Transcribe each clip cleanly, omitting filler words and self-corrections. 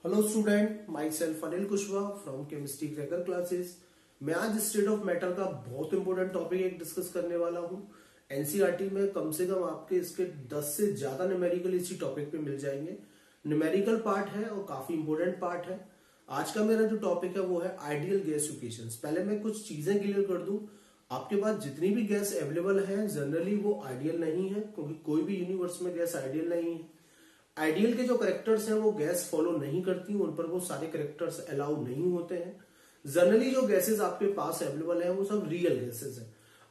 Hello student, my self Anil Kushwaha from chemistry cracker classes. मैं आज state of matter का बहुत इंपॉर्टेंट टॉपिक एक डिस्कस करने वाला हूँ। एनसीईआरटी में कम से कम आपके इसके 10 से ज्यादा न्यूमेरिकल इसी टॉपिक पे मिल जाएंगे। न्यूमेरिकल पार्ट है और काफी इंपॉर्टेंट पार्ट है। आज का मेरा जो टॉपिक है वो है आइडियल गैस इक्वेशंस। पहले मैं कुछ चीजें क्लियर कर दूं। आपके पास जितनी भी गैस अवेलेबल है जनरली वो आइडियल नहीं है, क्योंकि कोई भी यूनिवर्स में गैस आइडियल नहीं है। आइडियल के जो करेक्टर्स हैं वो गैस फॉलो नहीं करती, उन पर वो सारे करेक्टर्स अलाउ नहीं होते हैं। जनरली जो गैसेस आपके पास अवेलेबल है वो सब रियल गैसेस हैं,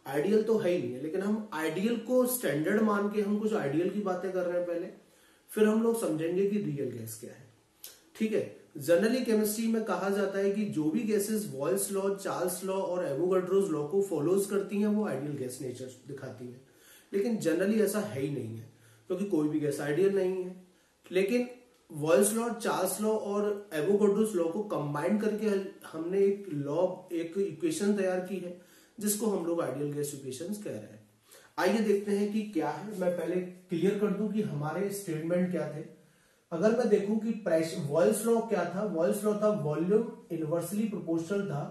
आइडियल तो है ही नहीं है। लेकिन हम आइडियल को स्टैंडर्ड मान के हम कुछ आइडियल की बातें कर रहे हैं पहले, फिर हम लोग समझेंगे कि रियल गैस क्या है। ठीक है, जनरली केमिस्ट्री में कहा जाता है कि जो भी gases Boyle's law, Charles law और एवोगाड्रोस लॉ को फॉलोज करती हैं वो आइडियल गैस नेचर दिखाती है। लेकिन जनरली ऐसा है ही नहीं है, क्योंकि कोई भी गैस आइडियल नहीं है। लेकिन बॉयल्स लॉ, चार्ल्स लॉ और एवोगाड्रोस लॉ को कंबाइन करके हमने एक इक्वेशन तैयार की है जिसको हम लोग आइडियल गैस इक्वेशन कह रहे हैं। आइए देखते हैं कि क्या है। मैं पहले क्लियर कर दूं कि हमारे स्टेटमेंट क्या थे। अगर मैं देखूं कि बॉयल्स लॉ क्या था, बॉयल्स लॉ था वॉल्यूम इनवर्सली प्रोपोर्शनल था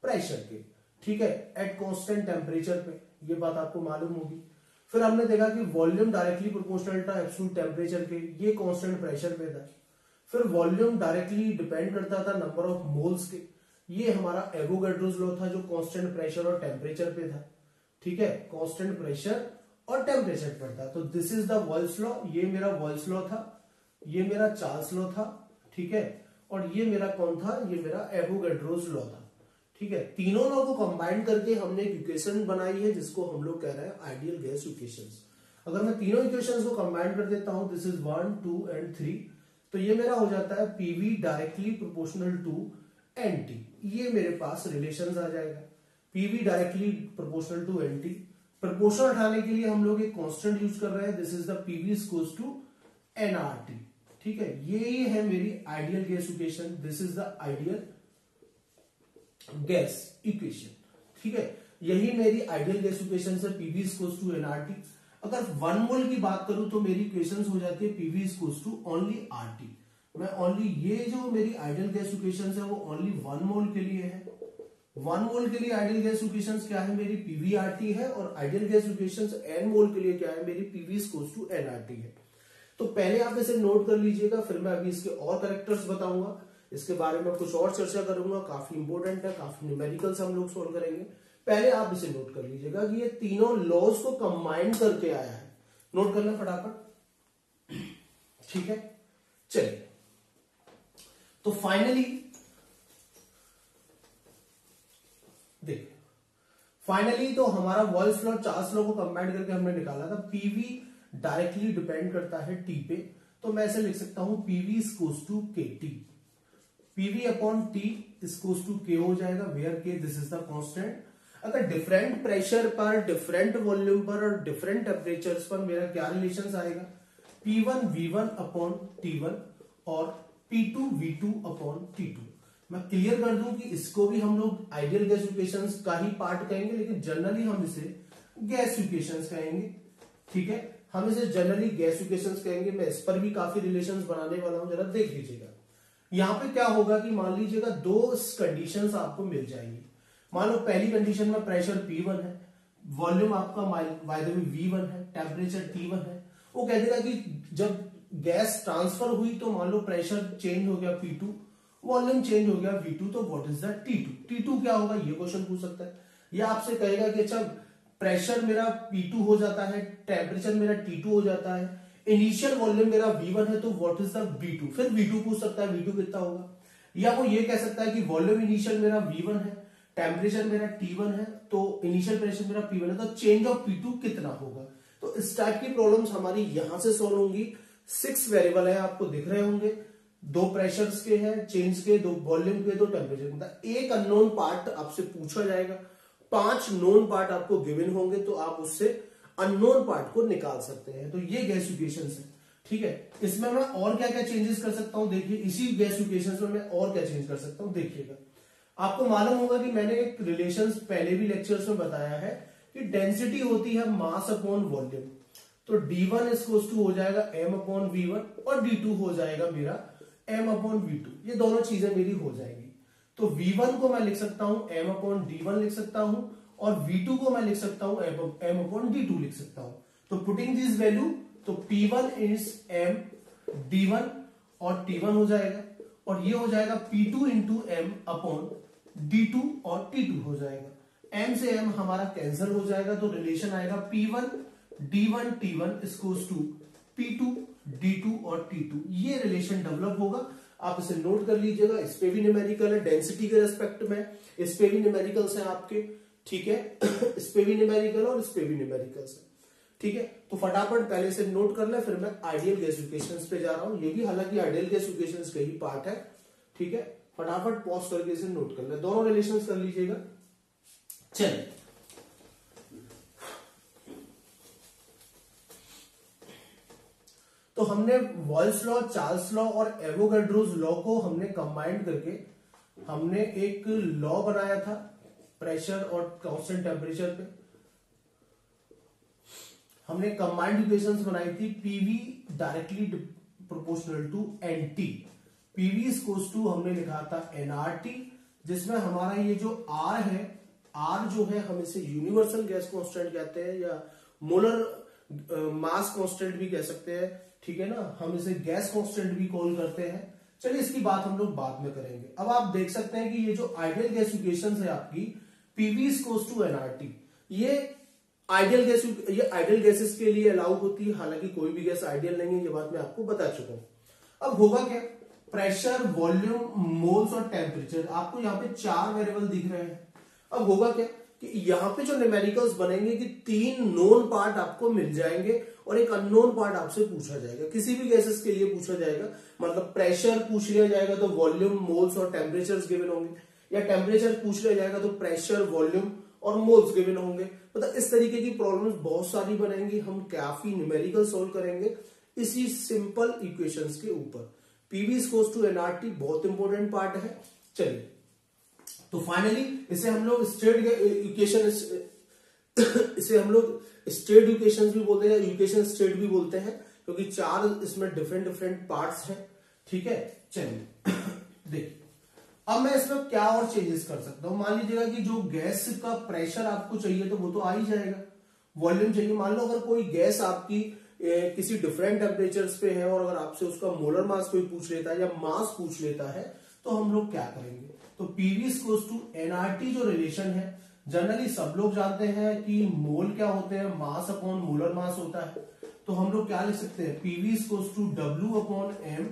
प्रेशर के। ठीक है, एट कांस्टेंट टेम्परेचर पे, ये बात आपको मालूम होगी। फिर हमने देखा कि वॉल्यूम डायरेक्टली प्रोपोर्शनल था एब्सोल्यूट टेम्परेचर के, ये कांस्टेंट प्रेशर पे था। फिर वॉल्यूम डायरेक्टली डिपेंड करता था नंबर ऑफ मोल्स के, ये हमारा एवोगाड्रोस लॉ था जो कांस्टेंट प्रेशर और टेम्परेचर पे था। ठीक है, कांस्टेंट प्रेशर और टेम्परेचर पर था। तो this is the Boyle's law, ये मेरा बॉयल्स लॉ था, ये मेरा चार्ल्स लॉ था। ठीक है, और ये मेरा कौन था, ये मेरा एवोगाड्रोस लॉ था। ठीक है, तीनों लॉ को कंबाइन करके हमने एक इक्वेशन बनाई है जिसको हम लोग कह रहे हैं आइडियल गैस इक्वेशंस। अगर मैं तीनों इक्वेशंस को कंबाइन कर देता हूं, दिस इज 1, 2 एंड 3, तो ये मेरा हो जाता है PV directly proportional to NT. ये मेरे पास रिलेशंस आ जाएगा, PV directly proportional to NT. Proportion हटाने के लिए हम लोग एक कांस्टेंट यूज कर रहे हैं, this is the PV equals to NRT. ठीक है, ये है मेरी ideal gas equation, this is the ideal gas equation. ठीक है, यही मेरी आइडियल गैस इक्वेशन है, पीवी इक्वल्स टू एनआरटी। अगर 1 मोल की बात करूं तो मेरी इक्वेशन हो जाती है PV equals to only RT. मैं ओनली ये जो मेरी आइडियल गैस इक्वेशन है वो ओनली 1 मोल के लिए है। 1 मोल के लिए आइडियल गैस इक्वेशन क्या है, मेरी पीवी आरटी है। और आइडियल गैस इक्वेशन एन मोल के लिए क्या है, मेरी पीवी इक्वल्स टू एनआरटी है। तो पहले आप इसे नोट कर लीजिएगा, फिर मैं अभी इसके और कैरेक्टर्स बताऊंगा, इसके बारे में कुछ और चर्चा करूंगा। काफी इंपॉर्टेंट है, काफी न्यूमेरिकल्स हम लोग सोल्व करेंगे। पहले आप इसे नोट कर लीजिएगा कि ये तीनों लॉज को कंबाइन करके आया है। नोट कर लें फटाफट। ठीक है, चलिए। तो फाइनली देखिए, फाइनली तो हमारा बॉयल्स लॉ, चार्ल्स लॉ को कंबाइन करके हमने निकाला था पीवी डायरेक्टली डिपेंड करता है टी पे। तो मैं ऐसे लिख सकता हूं PV equals to K T, PV upon T equals to K हो जाएगा, where K this is the constant. अगर डिफरेंट प्रेशर पर, डिफरेंट वॉल्यूम पर और डिफरेंट टेम्परेचर्स पर मेरा क्या रिलेशन आएगा, P1 V1 अपॉन T1 और P2 V2 अपॉन T2। मैं क्लियर कर दूं कि इसको भी हम लोग आइडियल गैस इक्वेशंस का ही पार्ट कहेंगे, लेकिन जनरली हम इसे गैस इक्वेशंस कहेंगे। ठीक है, हम इसे जनरली गैस इक्वेशंस कहेंगे। मैं इस पर भी काफी रिलेशंस बनाने वाला हूं, जरा देख लीजिएगा। यहां पे क्या होगा कि मान लीजिएगा दो कंडीशंस आपको मिल जाएंगी। मान लो पहली कंडीशन में प्रेशर P1 है, वॉल्यूम आपका बाय द वे V1 है, टेम्परेचर T1 है। वो कह देगा कि जब गैस ट्रांसफर हुई तो मान लो प्रेशर चेंज हो गया P2, वॉल्यूम चेंज हो गया V2, तो what is the T2? T2 क्या होगा, ये क्वेश्चन पूछ सकता है। या आपसे कहेगा कि अच्छा प्रेशर मेरा P2 हो जाता है, टेम्परेचर मेरा T2 हो जाता है, इनिशियल वॉल्यूम मेरा V1 है, तो व्हाट इज द V2? फिर V2 पूछ सकता है, V2 कितना होगा। या वो ये कह सकता है कि वॉल्यूम इनिशियल मेरा V1 है, टेम्परेचर मेरा T1 है, तो इनिशियल प्रेशर मेरा P1 है, तो चेंज ऑफ P2 कितना होगा। तो इस टाइप की प्रॉब्लम्स हमारी यहां से सॉल्व होंगी। 6 वेरिएबल है, आपको दिख रहे होंगे, 2 प्रेशर्स के हैं, चेंज के, 2 वॉल्यूम के, 2 टेम्परेचर के। एक अननोन पार्ट आपसे पूछा जाएगा, 5 नोन पार्ट आपको गिवन होंगे, तो आप उससे अननोन पार्ट को निकाल सकते हैं। तो ये गैस इक्वेशंस है। ठीक है, इसमें मैं और क्या क्या चेंजेस कर सकता हूं, देखिए इसी गैस इक्वेशंस में मैं और क्या चेंज कर सकता हूं, देखिएगा। आपको मालूम होगा कि मैंने एक रिलेशंस पहले भी लेक्चर्स में बताया है कि डेंसिटी होती है मास अपॉन वॉल्यूम। तो D1 इक्वल्स टू हो जाएगा M अपॉन V1 और D2 हो जाएगा मेरा m/v2, ये दोनों चीजें मेरी हो जाएंगी। तो v1 को मैं लिख सकता हूं m/d1 लिख सकता हूं, और v2 को मैं लिख सकता हूं m/d2 लिख सकता हूं। तो पुटिंग दिस वैल्यू, तो p1 इज m d1 और t1 हो जाएगा, और ये हो जाएगा p2 into m upon d2 और t2 हो जाएगा। m से m हमारा कैंसिल हो जाएगा, तो रिलेशन आएगा p1 d1 t1 equals to p2 d2 और t2। ये रिलेशन डेवलप होगा, आप इसे नोट कर लीजिएगा। इस पे भी न्यूमेरिकल है डेंसिटी के रेस्पेक्ट में, इस पे भी न्यूमेरिकल्स हैं आपके, ठीक है। इस पे भी न्यूमेरिकल और इस पे भी न्यूमेरिकल्स है, ठीक है। तो फटाफट पहले से नोट कर ले, फिर मैं आइडियल गैस इक्वेशंस पे जा रहा हूं। ये भी हालांकि आइडियल गैस इक्वेशंस का ही पार्ट है, ठीक है। फटाफट पॉज करके इसे नोट कर ले, दोनों रिलेशंस कर लीजिएगा। चलिए, तो हमने वॉल्स लॉ, चार्ल्स लॉ और एवोगाड्रोस लॉ को हमने कंबाइंड करके हमने एक लॉ बनाया था प्रेशर और कांस्टेंट टेम्परेचर पे। हमने कंबाइंड इक्वेशंस बनाई थी, PV directly proportional to NT. PV equals to हमने लिखा था एनआरटी, जिसमें हमारा ये जो आर है, आर जो है हम इसे यूनिवर्सल गैस कांस्टेंट कहते हैं या मोलर मास कांस्टेंट भी कह सकते हैं, ठीक है ना। हम इसे गैस कांस्टेंट भी कॉल करते हैं। चलिए, इसकी बात हम लोग बाद में करेंगे। अब आप देख सकते हैं कि ये जो आइडियल गैस इक्वेशंस है आपकी, पीवी इक्वल्स टू एनआरटी, ये आइडियल गैस, ये आइडियल गैसेस के लिए अलाउ होती है। हालांकि कोई भी गैस आइडियल नहीं है, ये बात मैं आपको बता चुका हूं। अब होगा क्या, प्रेशर, वॉल्यूम, मोल्स और टेम्परेचर, आपको यहाँ पे 4 वेरिएबल दिख रहे हैं। अब होगा क्या कि यहाँ पे जो न्यूमेरिकल्स बनेंगे कि 3 नोन पार्ट आपको मिल जाएंगे और एक अननोन पार्ट आपसे पूछा जाएगा। किसी भी गैसेस के लिए पूछा जाएगा, मतलब प्रेशर पूछ लिया जाएगा तो वॉल्यूम, मोल्स और टेम्परेचर गिवन होंगे, या टेम्परेचर पूछ लिया जाएगा तो प्रेशर, वॉल्यूम और मोल्स गिवन होंगे। मतलब इस तरीके की प्रॉब्लम्स बहुत सारी बनेंगी। हम काफी न्यूमेरिकल सोल्व करेंगे इसी सिंपल इक्वेशंस के ऊपर। पीवी इक्वल्स टू एनआरटी बहुत इंपॉर्टेंट पार्ट है। चलिए, तो फाइनली इसे हम लोग स्टेट इक्वेशन, इसे हम लोग स्टेट इक्वेशंस भी बोलते हैं, इक्वेशन स्टेट भी बोलते हैं, क्योंकि 4 इसमें डिफरेंट डिफरेंट पार्ट्स हैं, ठीक है। चलिए देखिए, अब मैं इसमें क्या और चेंजेस कर सकता हूं। मान लीजिएगा कि जो गैस का प्रेशर आपको चाहिए तो वो तो आ ही जाएगा। वॉल्यूम चाहिए, मान लो अगर कोई गैस आपकी किसी डिफरेंट टेम्परेचर्स पे है और अगर आपसे उसका मोलर मास कोई पूछ लेता है या मास पूछ लेता है, तो हम लोग क्या करेंगे, तो पीवी इक्वल्स टू एनआरटी जो रिलेशन है, जनरली सब लोग जानते हैं कि मोल क्या होते हैं, मास अपॉन मोलर मास होता है। तो हम लोग क्या लिख सकते हैं, PV equals to W upon M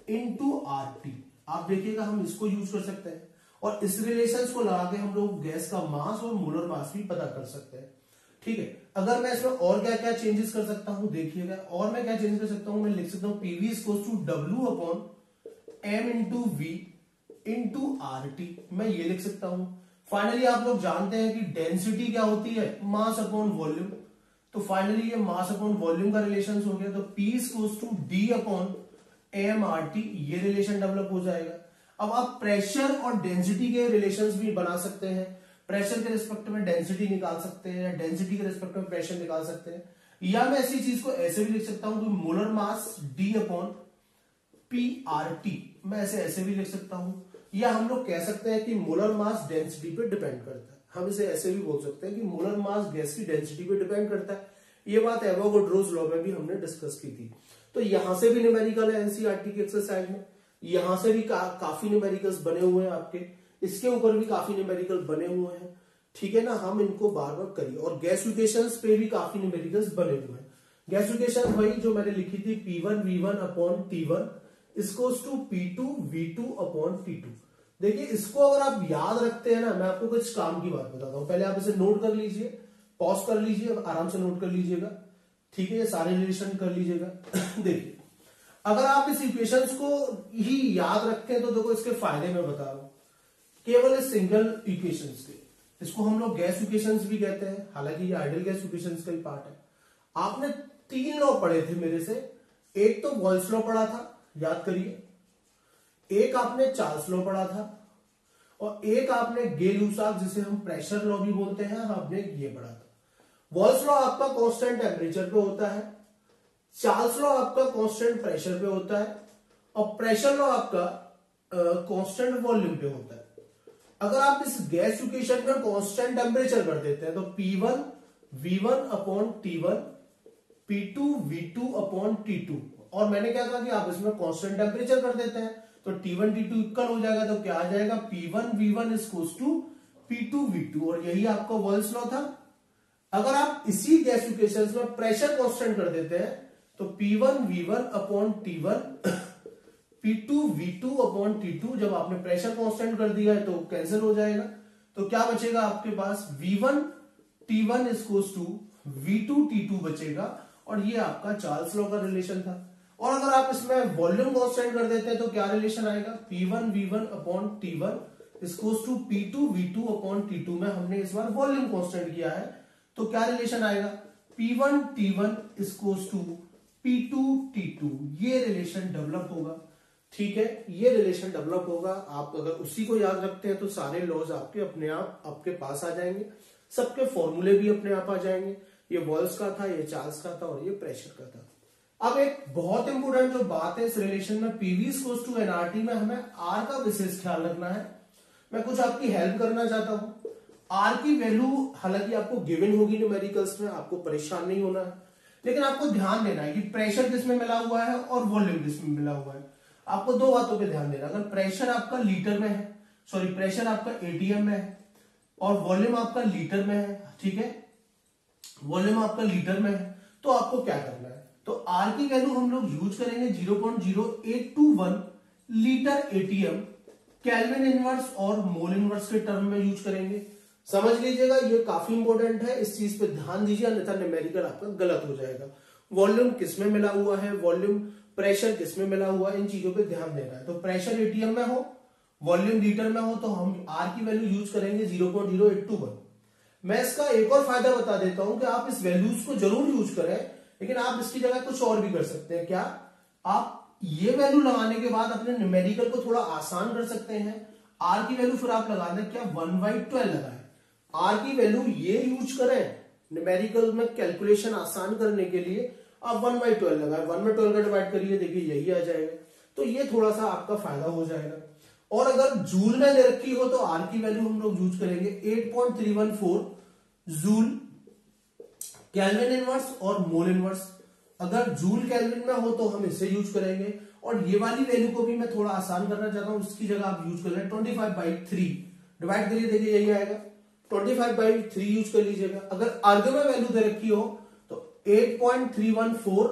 into R T. आप देखिएगा हम इसको यूज कर सकते हैं, और इस रिलेशन को लगा के हम लोग गैस का मास और मोलर मास भी पता कर सकते हैं, ठीक है। अगर मैं इसमें और क्या क्या चेंजेस कर सकता हूं, देखिएगा, और मैं क्या चेंज कर सकता हूं, मैं लिख सकता हूं PV equals to W upon M into V into R T, मैं ये लिख सकता हूं। फाइनली आप लोग जानते हैं कि डेंसिटी क्या होती है, मास अपॉन वॉल्यूम। तो फाइनली ये मास अपॉन वॉल्यूम का रिलेशन हो गया, तो P equals to D upon M R T, ये रिलेशन डेवलप हो जाएगा। अब आप प्रेशर और डेंसिटी के रिलेशंस भी बना सकते हैं। प्रेशर के रिस्पेक्ट में डेंसिटी निकाल सकते हैं, या डेंसिटी के रिस्पेक्ट में प्रेशर निकाल सकते हैं, या मैं ऐसी चीज को ऐसे भी लिख सकता हूं कि molar mass D upon P R T, मैं ऐसे भी लिख सकता हूं। या हम लोग कह सकते हैं कि मोलर मास डेंसिटी पे डिपेंड करता है, हम इसे ऐसे भी बोल सकते हैं कि मोलर मास गैस की डेंसिटी पे डिपेंड करता है। ये बात एवोगाड्रोस लॉ में भी हमने डिस्कस की थी। तो यहां से भी न्यूमेरिकल है एनसीईआरटी की एक्सरसाइज में, यहां से भी काफी न्यूमेरिकल्स बने हुए हैं आपके, इसके ऊपर भी काफी न्यूमेरिकल बने हुए हैं, ठीक है ना। हम इनको बार बार करिए, और गैस इक्वेशंस पे भी काफी न्यूमेरिकल्स बने हुए हैं। गैस इक्वेशन वही जो मैंने लिखी थी, P1 V1 upon T1 equals to P2 V2 upon T2। देखिए, इसको अगर आप याद रखते हैं ना, मैं आपको कुछ काम की बात बताता हूं, पहले आप इसे नोट कर लीजिए, पॉज कर लीजिए, आराम से नोट कर लीजिएगा, ठीक है। ये सारे रिलेशन कर लीजिएगा। देखिए, अगर आप इस इक्वेशंस को ही याद रखते हैं तो देखो इसके फायदे मैं बता रहा हूं, केवल इस सिंगल इक्वेशंस के, इसको हम लोग गैस इक्वेशंस भी कहते हैं, हालांकि ये आइडियल गैस इक्वेशंस का ही पार्ट है। आपने 3 लॉ पढ़े थे मेरे से, एक तो वॉल्स लॉ पढ़ा था, याद करिए, एक आपने चार्ल्स लॉ पढ़ा था, और एक आपने गेल-लुसाक, जिसे हम प्रेशर लॉ भी बोलते हैं, आपने ये पढ़ा था। वॉल्स लॉ आपका कांस्टेंट टेम्परेचर पे होता है, चार्ल्स लॉ आपका कांस्टेंट प्रेशर पे होता है, और प्रेशर लॉ आपका कांस्टेंट वॉल्यूम पे होता है। अगर आप इस गैस इक्वेशन का कांस्टेंट टेम्परेचर कर देते हैं तो P1 V1 upon T1, P2 V2 upon T2, और मैंने क्या कहा कि आप इसमें कांस्टेंट टेम्परेचर कर देते हैं तो T1 T2 इक्वल हो जाएगा, तो क्या आ जाएगा P1 V1 equals to P2 V2, और यही आपका वॉल्स लॉ था। अगर आप इसी गैस इक्वेशन में प्रेशर कांस्टेंट कर देते हैं तो P1 V1 upon T1, P2 V2 upon T2, जब आपने प्रेशर कांस्टेंट कर दिया है तो कैंसिल हो जाएगा, तो क्या बचेगा आपके पास V1 T1 equals to V2 T2 बचेगा, और ये आपका चार्ल्स लॉ का रिलेशन था। और अगर आप इसमें वॉल्यूम कांस्टेंट कर देते हैं तो क्या रिलेशन आएगा, P1 V1 upon T1 equals to P2 V2 upon T2 में हमने इस बार वॉल्यूम कांस्टेंट किया है, तो क्या रिलेशन आएगा, P1 T1 equals to P2 T2, ये रिलेशन डेवलप होगा। ठीक है, ये रिलेशन डेवलप होगा। आप अगर उसी को याद रखते हैं तो सारे लॉज आपके अपने आप आपके पास आ जाएंगे, सबके फॉर्मूले भी अपने आप आ जाएंगे। ये वॉल्स का था, ये चार्ल्स का था, और ये प्रेशर का था। अब एक बहुत इंपॉर्टेंट जो बात है इस रिलेशन में, पीवी इक्वल्स टू एनआरटी में हमें आर का विशेष ख्याल रखना है। मैं कुछ आपकी हेल्प करना चाहता हूं। आर की वैल्यू हालांकि आपको गिवन होगी न्यूमेरिकल्स में, आपको परेशान नहीं होना है, लेकिन आपको ध्यान देना है कि प्रेशर किसमें मिला हुआ है और वॉल्यूम किसमें मिला हुआ है। आपको दो बातों पे ध्यान देना, अगर प्रेशर आपका लीटर में है, सॉरी प्रेशर आपका एटीएम में है और वॉल्यूम आपका लीटर में है, ठीक है, वॉल्यूम आपका लीटर में है, तो आपको क्या करना है, तो आर की वैल्यू हम लोग यूज करेंगे 0.0821 लीटर एटीएम केल्विन इनवर्स और मोल इनवर्स के टर्म में यूज करेंगे। समझ लीजिएगा, ये काफी इंपॉर्टेंट है, इस चीज पे ध्यान दीजिए, अन्यथा न्यूमेरिकल आपका गलत हो जाएगा। वॉल्यूम किसमें मिला हुआ है, वॉल्यूम प्रेशर किसमें मिला हुआ है, इन चीजों पे ध्यान देना है। तो प्रेशर एटीएम में हो, वॉल्यूम लीटर में हो, तो हम आर की वैल्यू यूज करेंगे 0.0821। मैं इसका एक और फायदा बता देता हूं कि आप इस वैल्यूज को जरूर यूज करें, लेकिन आप इसकी जगह कुछ और भी कर सकते हैं। क्या आप ये वैल्यू लगाने के बाद अपने न्यूमेरिकल को थोड़ा आसान कर सकते हैं। आर की वैल्यू फिर आप लगा दें, क्या 1/12 लगाएं, आर की वैल्यू ये यूज करें न्यूमेरिकल में कैलकुलेशन आसान करने के लिए, आप 1/12 लगाएं, 1 में 12 का डिवाइड करिए, देखिए यही आ जाएगा, तो ये थोड़ा सा आपका फायदा हो जाएगा। और अगर जूल में दे रखी हो तो आर की वैल्यू हम लोग यूज करेंगे 8.314 जूल केल्विन इनवर्स और मोल इनवर्स। अगर जूल केल्विन में हो तो हम इसे यूज करेंगे, और ये वाली वैल्यू को भी मैं थोड़ा आसान करना चाहता हूं, इसकी जगह आप यूज कर लें 25/3, डिवाइड करिए, देखिए यही आएगा, 25/3 यूज कर लीजिएगा। अगर अर्ग में वैल्यू दे रखी हो तो 8.314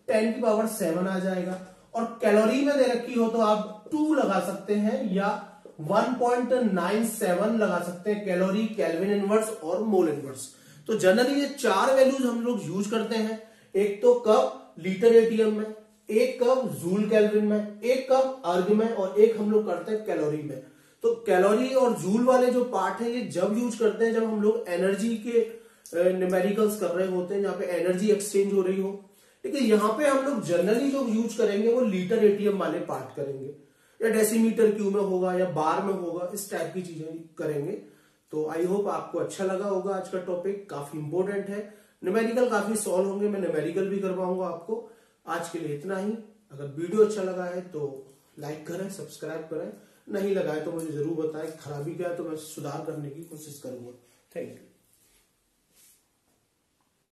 10⁻7 आ जाएगा, और कैलोरी में दे रखी हो तो आप 2 लगा सकते हैं या 1.97 लगा सकते हैं, कैलोरी, केल्विन इनवर्स और मोल इनवर्स। तो जनरली ये 4 वैल्यूज हम लोग यूज करते हैं, एक तो कब लीटर एटीएम में, एक कब जूल केल्विन में, एक कब अर्ग में, और एक हम लोग करते हैं कैलोरी में। तो कैलोरी और जूल वाले जो पार्ट है ये जब यूज करते हैं जब हम लोग एनर्जी के न्यूमेरिकल्स कर रहे होते हैं, जहां पे एनर्जी एक्सचेंज हो रही हो। लेकिन यहाँ पे हम लोग जनरली जो यूज करेंगे वो लीटर एटीएम वाले पार्ट करेंगे, या डेसीमीटर क्यू में होगा या बार में होगा, इस टाइप की चीजें करेंगे। तो आई होप आपको अच्छा लगा होगा। आज का टॉपिक काफी इंपॉर्टेंट है, न्यूमेरिकल काफी सॉल्व होंगे, मैं न्यूमेरिकल भी करवाऊंगा आपको। आज के लिए इतना ही। अगर वीडियो अच्छा लगा है तो लाइक करें, सब्सक्राइब करें, नहीं लगा है तो मुझे जरूर बताएं, खराबी क्या है तो मैं सुधार करने की कोशिश करूंगा। Thank you.